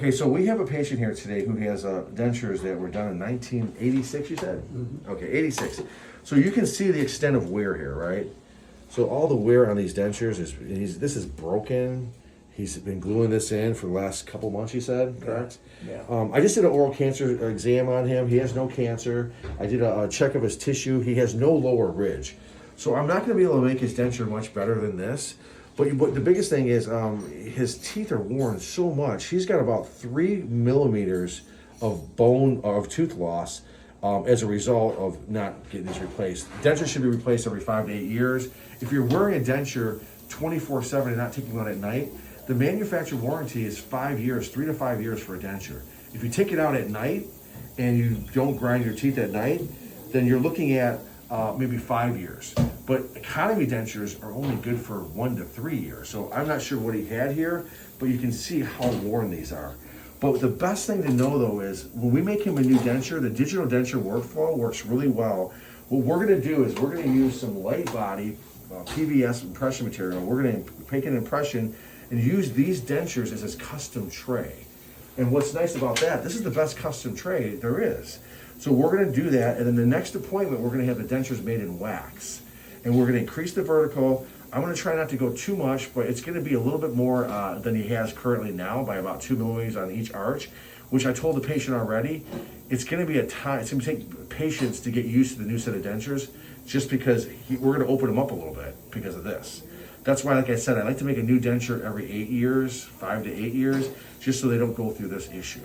Okay, so we have a patient here today who has dentures that were done in 1986, you said? Mm-hmm. Okay, 86. So you can see the extent of wear here, right? So all the wear on these dentures this is broken. He's been gluing this in for the last couple months, you said, correct? Yeah. I just did an oral cancer exam on him. He has no cancer. I did a check of his tissue. He has no lower ridge. So I'm not going to be able to make his denture much better than this. But the biggest thing is his teeth are worn so much. He's got about 3 millimeters of tooth loss as a result of not getting these replaced. Dentures should be replaced every 5 to 8 years. If you're wearing a denture 24/7 and not taking one at night, the manufacturer warranty is 5 years, 3 to 5 years for a denture. If you take it out at night and you don't grind your teeth at night, then you're looking at maybe 5 years. But economy dentures are only good for 1 to 3 years. So I'm not sure what he had here, but you can see how worn these are. But the best thing to know though is when we make him a new denture, the digital denture workflow works really well. What we're gonna do is we're gonna use some light body PVS impression material. We're gonna make an impression and use these dentures as his custom tray. And what's nice about that, this is the best custom tray there is. So we're gonna do that, and then the next appointment, we're gonna have the dentures made in wax. And we're gonna increase the vertical. I'm gonna try not to go too much, but it's gonna be a little bit more than he has currently now by about 2 millimeters on each arch, which I told the patient already. It's gonna be it's gonna take patience to get used to the new set of dentures, just because we're gonna open them up a little bit because of this. That's why, like I said, I like to make a new denture every 8 years, 5 to 8 years, just so they don't go through this issue.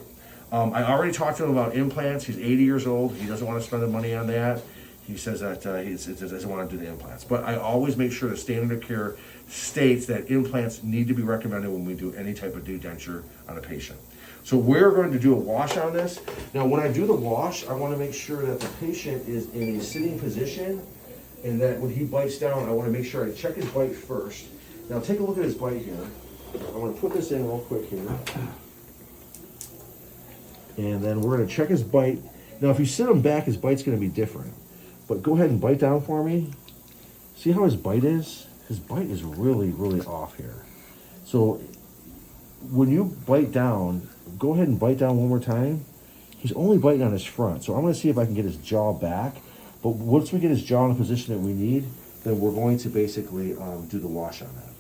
I already talked to him about implants. He's 80 years old. He doesn't want to spend the money on that. He says that he doesn't want to do the implants. But I always make sure the standard of care states that implants need to be recommended when we do any type of new denture on a patient. So we're going to do a wash on this. Now, when I do the wash, I want to make sure that the patient is in a sitting position, and that when he bites down, I want to make sure I check his bite first. Now, take a look at his bite here. I'm going to put this in real quick here. And then we're going to check his bite. Now, if you sit him back, his bite's going to be different. But go ahead and bite down for me. See how his bite is? His bite is really, really off here. So when you bite down, go ahead and bite down one more time. He's only biting on his front. So I'm going to see if I can get his jaw back. But once we get his jaw in the position that we need, then we're going to basically do the wash on that.